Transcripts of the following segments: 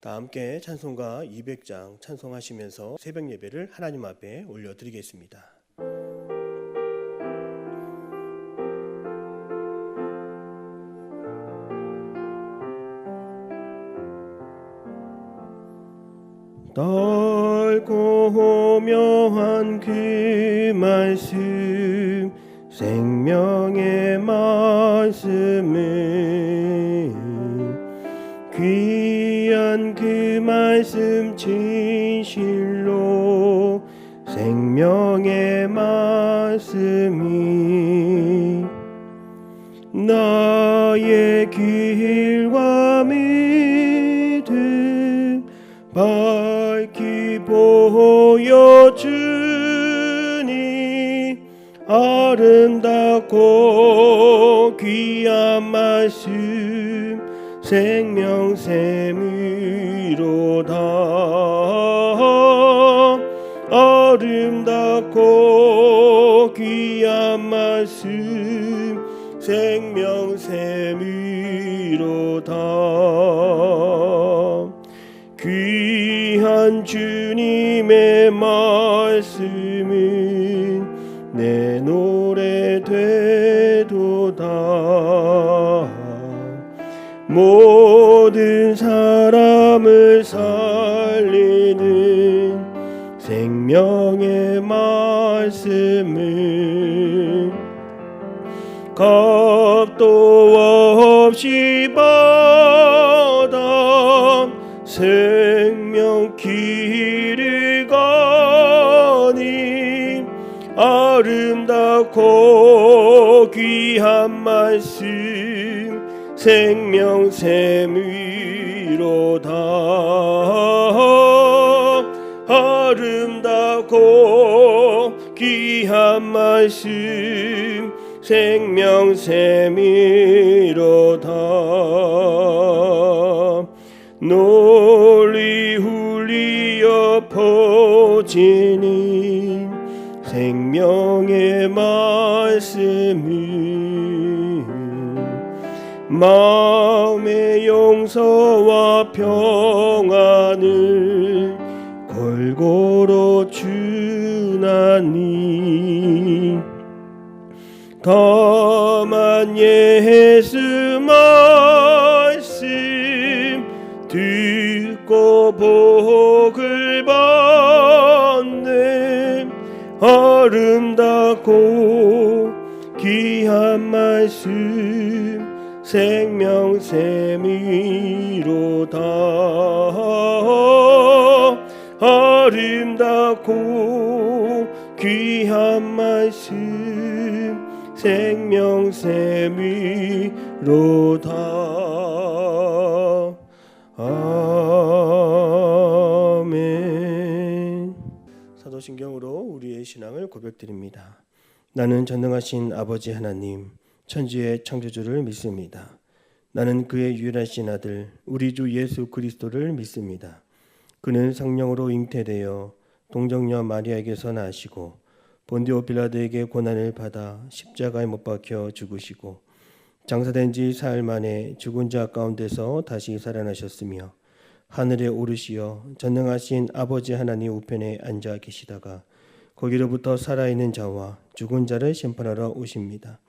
다 함께 찬송가 200장 찬송하시면서 새벽 예배를 하나님 앞에 올려드리겠습니다. 넓고 묘한 그 말씀, 생명의 말씀을, 귀한 그 말씀 진실로, 생명의 말씀이 나의 길과 믿음 밝히 보여주니, 아름답고 귀한 말씀 생명샘이로다. 아름답고 귀한 말씀 생명샘이로다. 귀한 주님의 말씀은 내 노래 되도다. 모든 사람을 살리는 생명의 말씀을 값도 없이 받아 생명 길을 가니, 아름답고 귀한 말씀 생명샘이로다. 아름답고 귀한 말씀 생명샘이로다. 널리 울리어 퍼지는 생명의 말씀이 마음의 용서와 평안을 골고루 주나니, 다만 예수 말씀 듣고 복을 받네. 아름답고 귀한 말씀 생명샘이로다. 아름답고 귀한 말씀 생명샘이로다. 아멘. 사도신경으로 우리의 신앙을 고백드립니다. 나는 전능하신 아버지 하나님, 천지의 창조주를 믿습니다. 나는 그의 유일하신 아들 우리 주 예수 그리스도를 믿습니다. 그는 성령으로 잉태되어 동정녀 마리아에게서 나시고 본디오 빌라도에게 고난을 받아 십자가에 못 박혀 죽으시고 장사된 지 사흘 만에 죽은 자 가운데서 다시 살아나셨으며 하늘에 오르시어 전능하신 아버지 하나님 우편에 앉아 계시다가 거기로부터 살아있는 자와 죽은 자를 심판하러 오십니다.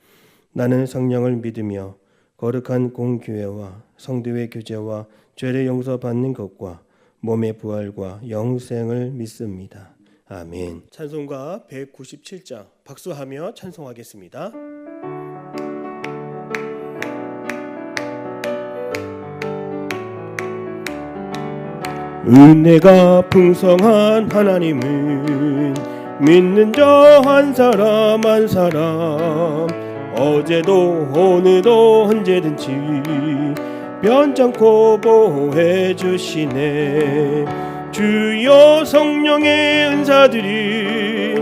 나는 성령을 믿으며 거룩한 공교회와 성도의 교제와 죄를 용서받는 것과 몸의 부활과 영생을 믿습니다. 아멘. 찬송가 197장 박수하며 찬송하겠습니다. 은혜가 풍성한 하나님은 믿는 자 한 사람 한 사람, 어제도 오늘도 언제든지 변찮고 보호해 주시네. 주여 성령의 은사들이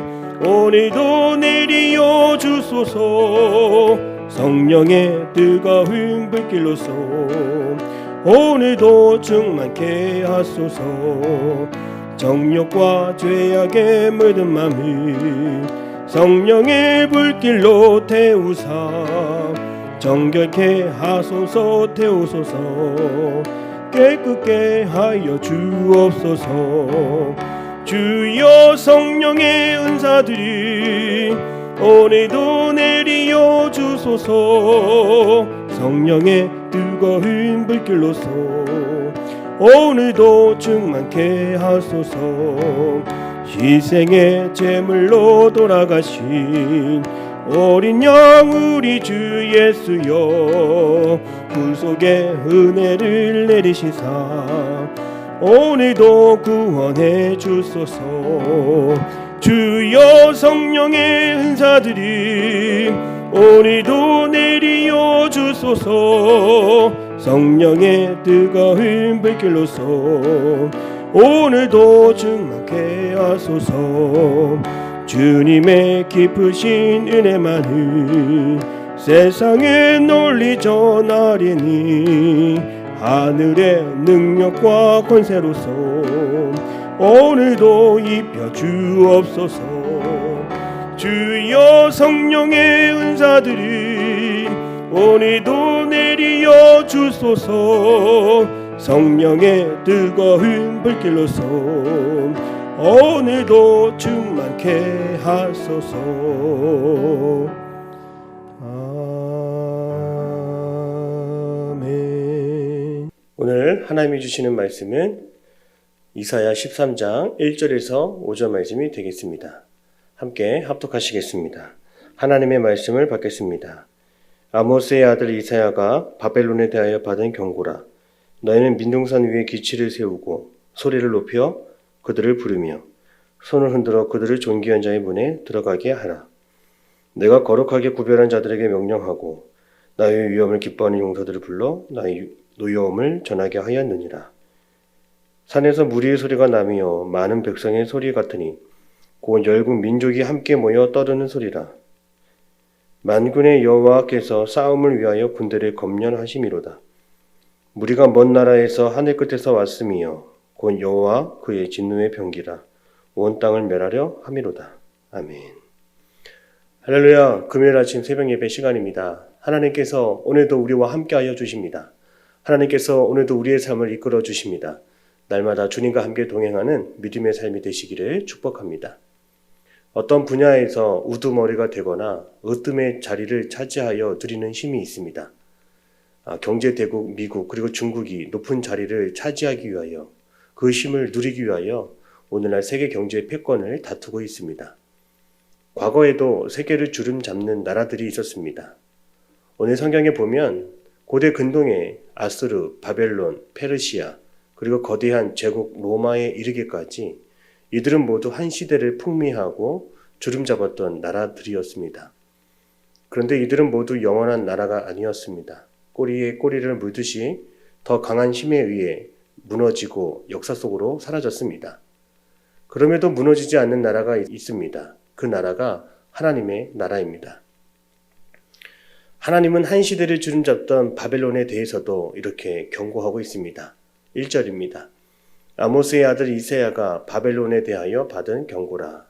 오늘도 내리어 주소서. 성령의 뜨거운 불길로서 오늘도 충만케 하소서. 정욕과 죄악에 물든 맘을 성령의 불길로 태우사 정결케 하소서. 태우소서. 깨끗게 하여 주옵소서. 주여 성령의 은사들이 오늘도 내리어 주소서. 성령의 뜨거운 불길로서 오늘도 충만케 하소서. 희생의 제물로 돌아가신 어린 양 우리 주 예수여, 구속의 은혜를 내리시사 오늘도 구원해 주소서. 주여 성령의 은사들이 오늘도 내리어 주소서. 성령의 뜨거운 불길로서 오늘도 충만케 하소서. 주님의 깊으신 은혜만을 세상에 널리 전하리니 하늘의 능력과 권세로서 오늘도 입혀 주옵소서. 주여 성령의 은사들이 오늘도 내리어 주소서. 성령의 뜨거운 불길로서 오늘도 충만케 하소서. 아멘. 오늘 하나님이 주시는 말씀은 이사야 13장 1절에서 5절 말씀이 되겠습니다. 함께 합독하시겠습니다. 하나님의 말씀을 받겠습니다. 아모스의 아들 이사야가 바벨론에 대하여 받은 경고라. 너희는 민둥산 위에 기치를 세우고 소리를 높여 그들을 부르며 손을 흔들어 그들을 존귀한 자의 문에 들어가게 하라. 내가 거룩하게 구별한 자들에게 명령하고 나의 위엄을 기뻐하는 용사들을 불러 나의 노여움을 전하게 하였느니라. 산에서 무리의 소리가 나며 많은 백성의 소리 같으니 곧 열국 민족이 함께 모여 떠드는 소리라. 만군의 여호와께서 싸움을 위하여 군대를 검련하심이로다. 무리가 먼 나라에서 하늘 끝에서 왔음이여 곧 여호와 그의 진노의 병기라. 온 땅을 멸하려 함이로다. 아멘. 할렐루야. 금요일 아침 새벽 예배 시간입니다. 하나님께서 오늘도 우리와 함께하여 주십니다. 하나님께서 오늘도 우리의 삶을 이끌어 주십니다. 날마다 주님과 함께 동행하는 믿음의 삶이 되시기를 축복합니다. 어떤 분야에서 우두머리가 되거나 으뜸의 자리를 차지하여 누리는 힘이 있습니다. 경제대국 미국 그리고 중국이 높은 자리를 차지하기 위하여 그 힘을 누리기 위하여 오늘날 세계 경제의 패권을 다투고 있습니다. 과거에도 세계를 주름잡는 나라들이 있었습니다. 오늘 성경에 보면 고대 근동의 아수르, 바벨론, 페르시아 그리고 거대한 제국 로마에 이르기까지 이들은 모두 한 시대를 풍미하고 주름잡았던 나라들이었습니다. 그런데 이들은 모두 영원한 나라가 아니었습니다. 꼬리에 꼬리를 물듯이 더 강한 힘에 의해 무너지고 역사 속으로 사라졌습니다. 그럼에도 무너지지 않는 나라가 있습니다. 그 나라가 하나님의 나라입니다. 하나님은 한 시대를 주름잡던 바벨론에 대해서도 이렇게 경고하고 있습니다. 1절입니다. 아모스의 아들 이사야가 바벨론에 대하여 받은 경고라.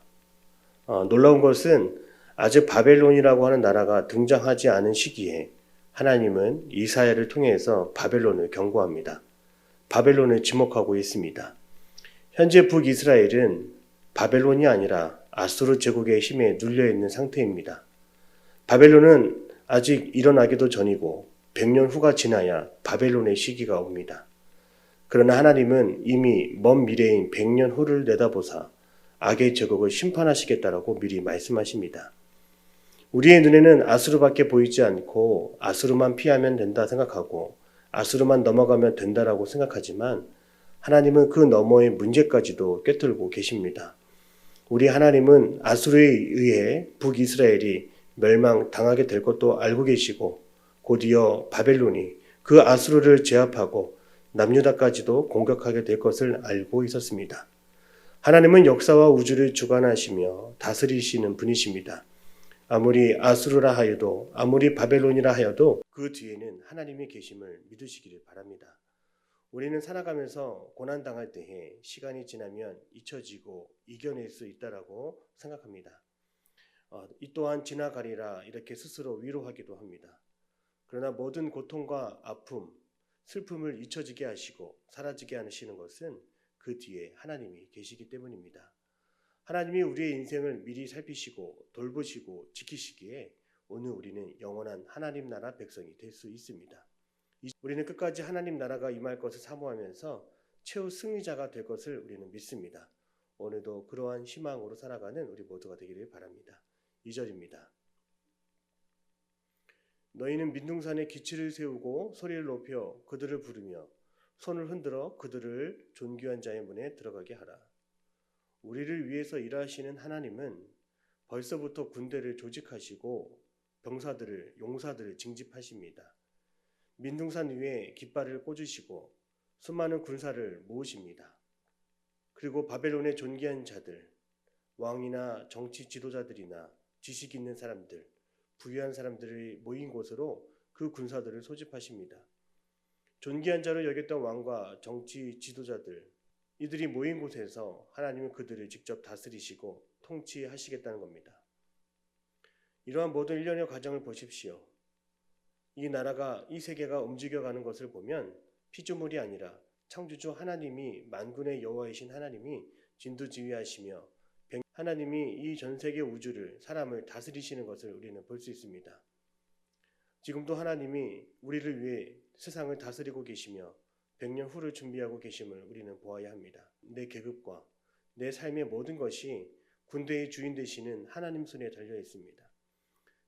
놀라운 것은 아직 바벨론이라고 하는 나라가 등장하지 않은 시기에 하나님은 이사야를 통해서 바벨론을 경고합니다. 바벨론을 지목하고 있습니다. 현재 북이스라엘은 바벨론이 아니라 아수르 제국의 힘에 눌려있는 상태입니다. 바벨론은 아직 일어나기도 전이고 100년 후가 지나야 바벨론의 시기가 옵니다. 그러나 하나님은 이미 먼 미래인 100년 후를 내다보사 악의 제국을 심판하시겠다라고 미리 말씀하십니다. 우리의 눈에는 아수르밖에 보이지 않고 아수르만 피하면 된다 생각하고 아수르만 넘어가면 된다라고 생각하지만 하나님은 그 너머의 문제까지도 꿰뚫고 계십니다. 우리 하나님은 아수르에 의해 북이스라엘이 멸망당하게 될 것도 알고 계시고 곧이어 바벨론이 그 아수르를 제압하고 남유다까지도 공격하게 될 것을 알고 있었습니다. 하나님은 역사와 우주를 주관하시며 다스리시는 분이십니다. 아무리 아수르라 하여도 아무리 바벨론이라 하여도 그 뒤에는 하나님이 계심을 믿으시기를 바랍니다. 우리는 살아가면서 고난당할 때에 시간이 지나면 잊혀지고 이겨낼 수 있다라고 생각합니다. 이 또한 지나가리라 이렇게 스스로 위로하기도 합니다. 그러나 모든 고통과 아픔, 슬픔을 잊혀지게 하시고 사라지게 하시는 것은 그 뒤에 하나님이 계시기 때문입니다. 하나님이 우리의 인생을 미리 살피시고 돌보시고 지키시기에 오늘 우리는 영원한 하나님 나라 백성이 될 수 있습니다. 우리는 끝까지 하나님 나라가 임할 것을 사모하면서 최후 승리자가 될 것을 우리는 믿습니다. 오늘도 그러한 희망으로 살아가는 우리 모두가 되기를 바랍니다. 2절입니다. 너희는 민둥산에 기치를 세우고 소리를 높여 그들을 부르며 손을 흔들어 그들을 존귀한 자의 문에 들어가게 하라. 우리를 위해서 일하시는 하나님은 벌써부터 군대를 조직하시고 병사들을 용사들을 징집하십니다. 민둥산 위에 깃발을 꽂으시고 수많은 군사를 모으십니다. 그리고 바벨론의 존귀한 자들, 왕이나 정치 지도자들이나 지식 있는 사람들, 부유한 사람들이 모인 곳으로 그 군사들을 소집하십니다. 존귀한 자로 여겼던 왕과 정치 지도자들, 이들이 모인 곳에서 하나님은 그들을 직접 다스리시고 통치하시겠다는 겁니다. 이러한 모든 일련의 과정을 보십시오. 이 나라가, 이 세계가 움직여가는 것을 보면 피조물이 아니라 창조주 하나님이, 만군의 여호와이신 하나님이 진두지휘하시며 하나님이 이 전 세계 우주를, 사람을 다스리시는 것을 우리는 볼 수 있습니다. 지금도 하나님이 우리를 위해 세상을 다스리고 계시며 100년 후를 준비하고 계심을 우리는 보아야 합니다. 내 계급과 내 삶의 모든 것이 군대의 주인 되시는 하나님 손에 달려 있습니다.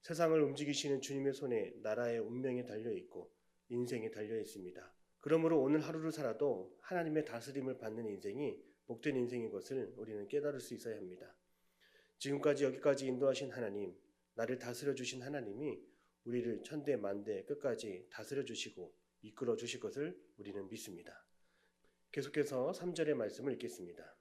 세상을 움직이시는 주님의 손에 나라의 운명이 달려 있고 인생이 달려 있습니다. 그러므로 오늘 하루를 살아도 하나님의 다스림을 받는 인생이 복된 인생인 것을 우리는 깨달을 수 있어야 합니다. 지금까지 여기까지 인도하신 하나님, 나를 다스려 주신 하나님이 우리를 천대 만대 끝까지 다스려 주시고 이끌어 주실 것을 우리는 믿습니다. 계속해서 3절의 말씀을 읽겠습니다.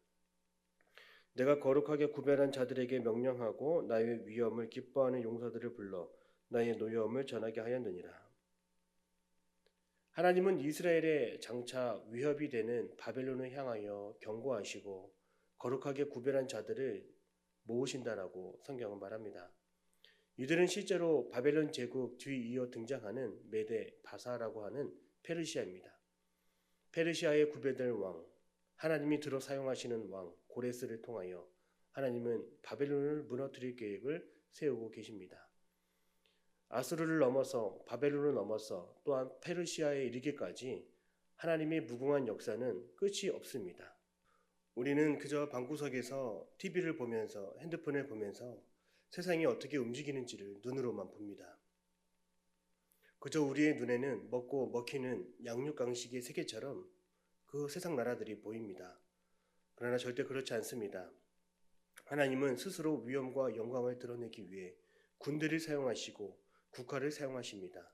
내가 거룩하게 구별한 자들에게 명령하고 나의 위엄을 기뻐하는 용사들을 불러 나의 노여움을 전하게 하였느니라. 하나님은 이스라엘의 장차 위협이 되는 바벨론을 향하여 경고하시고 거룩하게 구별한 자들을 모으신다라고 성경은 말합니다. 이들은 실제로 바벨론 제국 뒤이어 등장하는 메데 바사라고 하는 페르시아입니다. 페르시아의 구별될 왕, 하나님이 들어 사용하시는 왕 고레스를 통하여 하나님은 바벨론을 무너뜨릴 계획을 세우고 계십니다. 아수르를 넘어서 바벨론을 넘어서 또한 페르시아에 이르기까지 하나님의 무궁한 역사는 끝이 없습니다. 우리는 그저 방구석에서 TV를 보면서 핸드폰을 보면서 세상이 어떻게 움직이는지를 눈으로만 봅니다. 그저 우리의 눈에는 먹고 먹히는 양육강식의 세계처럼 그 세상 나라들이 보입니다. 그러나 절대 그렇지 않습니다. 하나님은 스스로 위엄과 영광을 드러내기 위해 군대를 사용하시고 국가를 사용하십니다.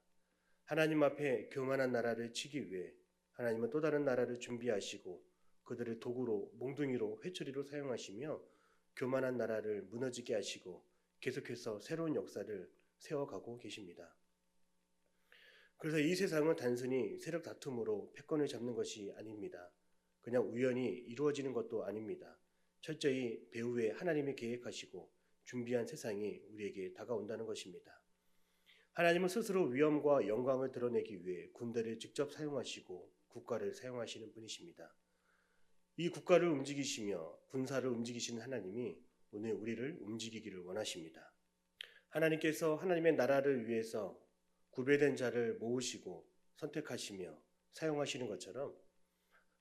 하나님 앞에 교만한 나라를 치기 위해 하나님은 또 다른 나라를 준비하시고 그들을 도구로, 몽둥이로, 회초리로 사용하시며 교만한 나라를 무너지게 하시고 계속해서 새로운 역사를 세워가고 계십니다. 그래서 이 세상은 단순히 세력 다툼으로 패권을 잡는 것이 아닙니다. 그냥 우연히 이루어지는 것도 아닙니다. 철저히 배후에 하나님이 계획하시고 준비한 세상이 우리에게 다가온다는 것입니다. 하나님은 스스로 위엄과 영광을 드러내기 위해 군대를 직접 사용하시고 국가를 사용하시는 분이십니다. 이 국가를 움직이시며 군사를 움직이시는 하나님이 오늘 우리를 움직이기를 원하십니다. 하나님께서 하나님의 나라를 위해서 구별된 자를 모으시고 선택하시며 사용하시는 것처럼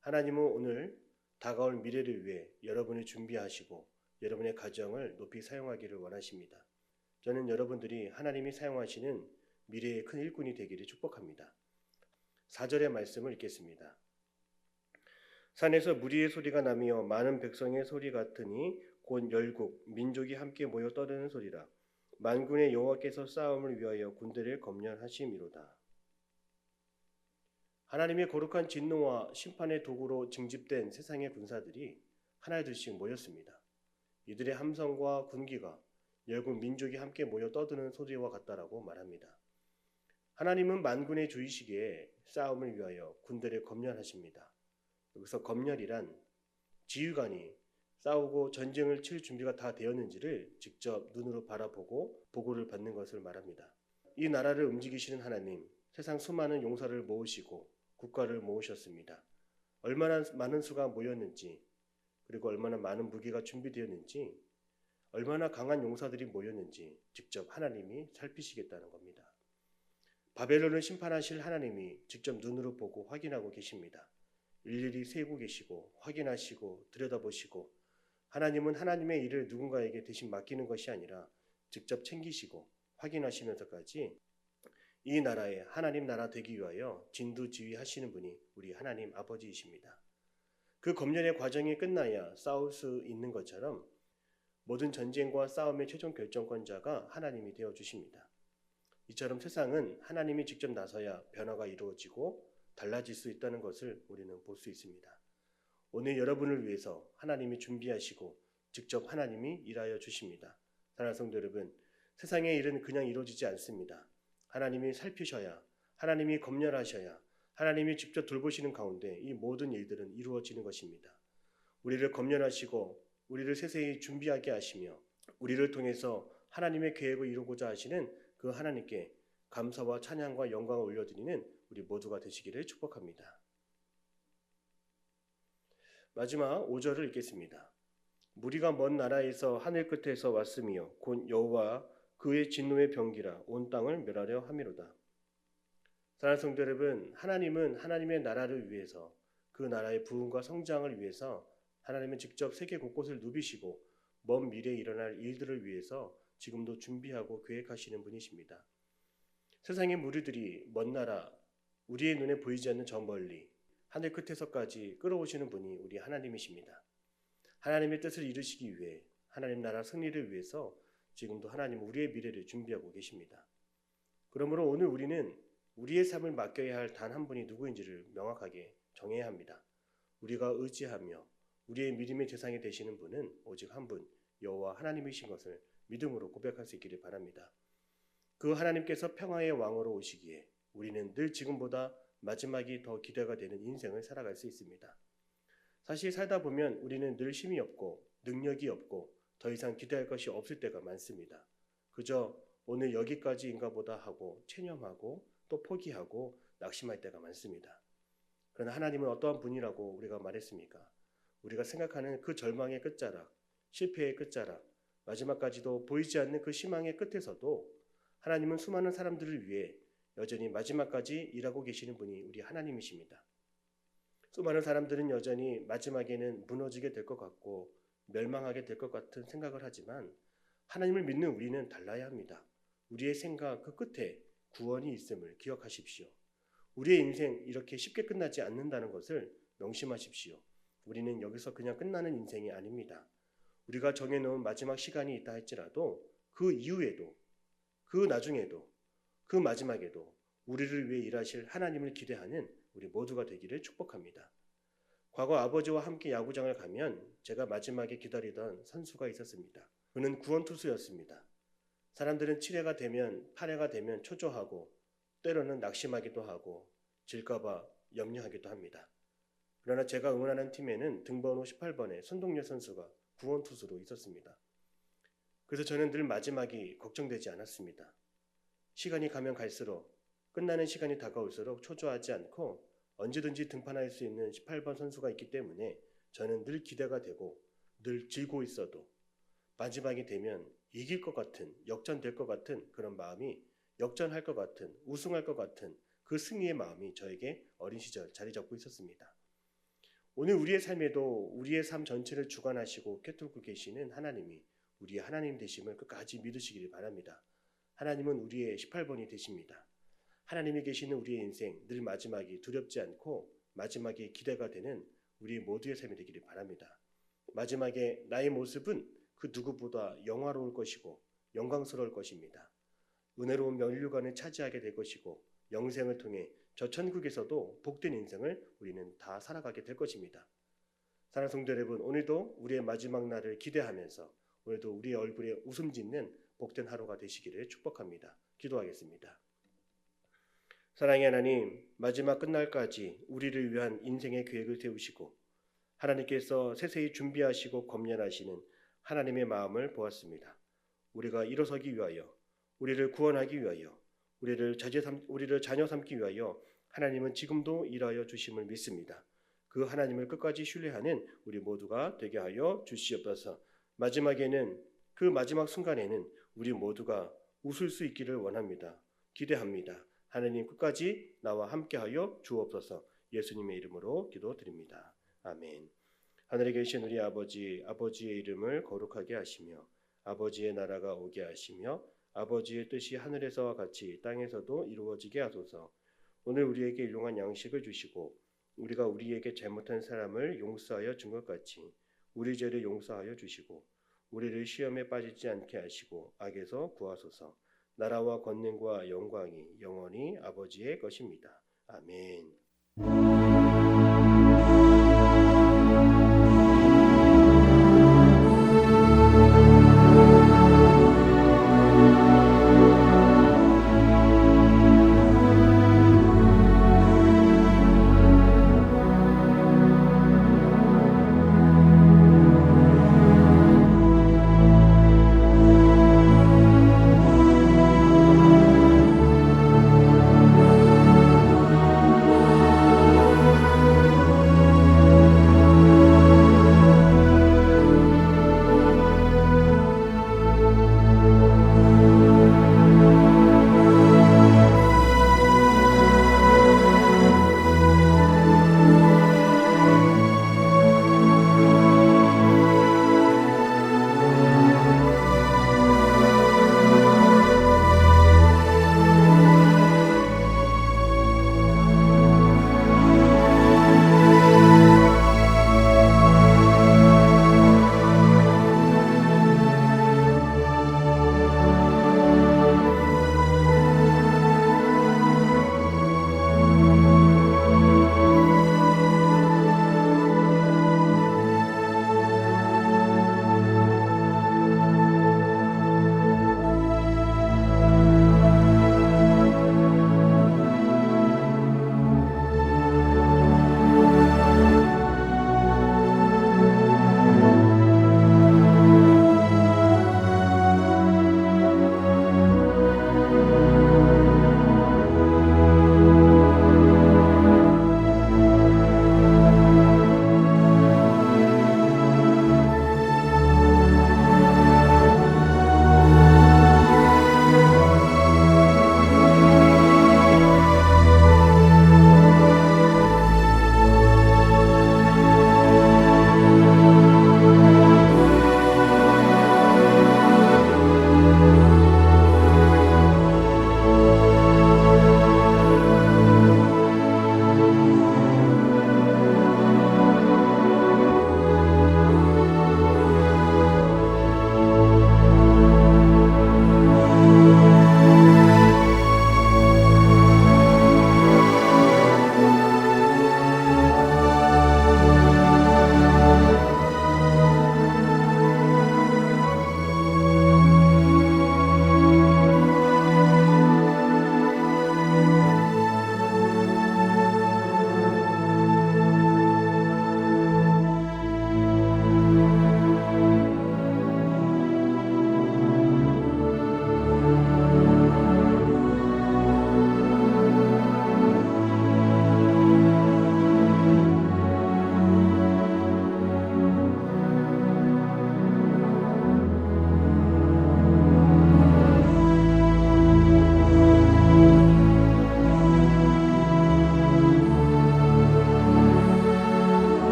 하나님은 오늘 다가올 미래를 위해 여러분을 준비하시고 여러분의 가정을 높이 사용하기를 원하십니다. 저는 여러분들이 하나님이 사용하시는 미래의 큰 일꾼이 되기를 축복합니다. 4절의 말씀을 읽겠습니다. 산에서 무리의 소리가 나며 많은 백성의 소리 같으니 곧 열국 민족이 함께 모여 떠드는 소리라. 만군의 여호와께서 싸움을 위하여 군대를 검열하심이로다. 하나님의 거룩한 진노와 심판의 도구로 징집된 세상의 군사들이 하나둘씩 모였습니다. 이들의 함성과 군기가 열국 민족이 함께 모여 떠드는 소리와 같다라고 말합니다. 하나님은 만군의 주이시기에 싸움을 위하여 군대를 검열하십니다. 여기서 검열이란 지휘관이 싸우고 전쟁을 칠 준비가 다 되었는지를 직접 눈으로 바라보고 보고를 받는 것을 말합니다. 이 나라를 움직이시는 하나님, 세상 수많은 용사를 모으시고 국가를 모으셨습니다. 얼마나 많은 수가 모였는지, 그리고 얼마나 많은 무기가 준비되었는지, 얼마나 강한 용사들이 모였는지 직접 하나님이 살피시겠다는 겁니다. 바벨론을 심판하실 하나님이 직접 눈으로 보고 확인하고 계십니다. 일일이 세고 계시고 확인하시고 들여다보시고, 하나님은 하나님의 일을 누군가에게 대신 맡기는 것이 아니라 직접 챙기시고 확인하시면서까지 이 나라에 하나님 나라 되기 위하여 진두지휘하시는 분이 우리 하나님 아버지이십니다. 그 검열의 과정이 끝나야 싸울 수 있는 것처럼 모든 전쟁과 싸움의 최종 결정권자가 하나님이 되어주십니다. 이처럼 세상은 하나님이 직접 나서야 변화가 이루어지고 달라질 수 있다는 것을 우리는 볼 수 있습니다. 오늘 여러분을 위해서 하나님이 준비하시고 직접 하나님이 일하여 주십니다. 사랑하는 성도 여러분, 세상의 일은 그냥 이루어지지 않습니다. 하나님이 살피셔야, 하나님이 검열하셔야, 하나님이 직접 돌보시는 가운데 이 모든 일들은 이루어지는 것입니다. 우리를 검열하시고 우리를 세세히 준비하게 하시며 우리를 통해서 하나님의 계획을 이루고자 하시는 그 하나님께 감사와 찬양과 영광을 올려드리는 우리 모두가 되시기를 축복합니다. 마지막 5절을 읽겠습니다. 무리가 먼 나라에서 하늘 끝에서 왔으며 곧 여호와 그의 진노의 병기라 온 땅을 멸하려 함이로다. 사랑하는 성도 여러분, 하나님은 하나님의 나라를 위해서, 그 나라의 부흥과 성장을 위해서 하나님은 직접 세계 곳곳을 누비시고 먼 미래에 일어날 일들을 위해서 지금도 준비하고 계획하시는 분이십니다. 세상의 무리들이 먼 나라, 우리의 눈에 보이지 않는 저 멀리 하늘 끝에서까지 끌어오시는 분이 우리 하나님이십니다. 하나님의 뜻을 이루시기 위해, 하나님 나라 승리를 위해서 지금도 하나님은 우리의 미래를 준비하고 계십니다. 그러므로 오늘 우리는 우리의 삶을 맡겨야 할 단 한 분이 누구인지를 명확하게 정해야 합니다. 우리가 의지하며 우리의 믿음의 대상이 되시는 분은 오직 한 분, 여호와 하나님이신 것을 믿음으로 고백할 수 있기를 바랍니다. 그 하나님께서 평화의 왕으로 오시기에 우리는 늘 지금보다 마지막이 더 기대가 되는 인생을 살아갈 수 있습니다. 사실 살다 보면 우리는 늘 힘이 없고 능력이 없고 더 이상 기대할 것이 없을 때가 많습니다. 그저 오늘 여기까지인가 보다 하고 체념하고 또 포기하고 낙심할 때가 많습니다. 그러나 하나님은 어떠한 분이라고 우리가 말했습니까? 우리가 생각하는 그 절망의 끝자락, 실패의 끝자락, 마지막까지도 보이지 않는 그 희망의 끝에서도 하나님은 수많은 사람들을 위해 여전히 마지막까지 일하고 계시는 분이 우리 하나님이십니다. 수많은 사람들은 여전히 마지막에는 무너지게 될 것 같고 멸망하게 될 것 같은 생각을 하지만 하나님을 믿는 우리는 달라야 합니다. 우리의 생각 그 끝에 구원이 있음을 기억하십시오. 우리의 인생 이렇게 쉽게 끝나지 않는다는 것을 명심하십시오. 우리는 여기서 그냥 끝나는 인생이 아닙니다. 우리가 정해놓은 마지막 시간이 있다 할지라도 그 이후에도, 그 나중에도, 그 마지막에도 우리를 위해 일하실 하나님을 기대하는 우리 모두가 되기를 축복합니다. 과거 아버지와 함께 야구장을 가면 제가 마지막에 기다리던 선수가 있었습니다. 그는 구원투수였습니다. 사람들은 7회가 되면 8회가 되면 초조하고 때로는 낙심하기도 하고 질까봐 염려하기도 합니다. 그러나 제가 응원하는 팀에는 등번호 18번의 손동열 선수가 구원투수로 있었습니다. 그래서 저는 늘 마지막이 걱정되지 않았습니다. 시간이 가면 갈수록, 끝나는 시간이 다가올수록 초조하지 않고 언제든지 등판할 수 있는 18번 선수가 있기 때문에 저는 늘 기대가 되고 늘 쥐고 있어도 마지막이 되면 이길 것 같은, 역전될 것 같은 그런 마음이, 역전할 것 같은, 우승할 것 같은 그 승리의 마음이 저에게 어린 시절 자리 잡고 있었습니다. 오늘 우리의 삶에도 우리의 삶 전체를 주관하시고 꿰뚫고 계시는 하나님이 우리의 하나님 되심을 끝까지 믿으시기를 바랍니다. 하나님은 우리의 18번이 되십니다. 하나님이 계시는 우리의 인생 늘 마지막이 두렵지 않고 마지막이 기대가 되는 우리 모두의 삶이 되기를 바랍니다. 마지막에 나의 모습은 그 누구보다 영화로울 것이고 영광스러울 것입니다. 은혜로운 면류관을 차지하게 될 것이고 영생을 통해 저 천국에서도 복된 인생을 우리는 다 살아가게 될 것입니다. 사랑하는 성도 여러분, 오늘도 우리의 마지막 날을 기대하면서 오늘도 우리의 얼굴에 웃음 짓는 복된 하루가 되시기를 축복합니다. 기도하겠습니다. 사랑의 하나님, 마지막 끝날까지 우리를 위한 인생의 계획을 세우시고 하나님께서 세세히 준비하시고 검열하시는 하나님의 마음을 보았습니다. 우리가 일어서기 위하여, 우리를 구원하기 위하여, 우리를 자녀 삼기 위하여 하나님은 지금도 일하여 주심을 믿습니다. 그 하나님을 끝까지 신뢰하는 우리 모두가 되게 하여 주시옵소서. 마지막에는 그 마지막 순간에는 우리 모두가 웃을 수 있기를 원합니다. 기대합니다. 하나님 끝까지 나와 함께하여 주옵소서. 예수님의 이름으로 기도드립니다. 아멘. 하늘에 계신 우리 아버지, 아버지의 이름을 거룩하게 하시며 아버지의 나라가 오게 하시며 아버지의 뜻이 하늘에서와 같이 땅에서도 이루어지게 하소서. 오늘 우리에게 일용할 양식을 주시고 우리가 우리에게 잘못한 사람을 용서하여 준 것 같이 우리 죄를 용서하여 주시고 우리를 시험에 빠지지 않게 하시고 악에서 구하소서. 나라와 권능과 영광이 영원히 아버지의 것입니다. 아멘.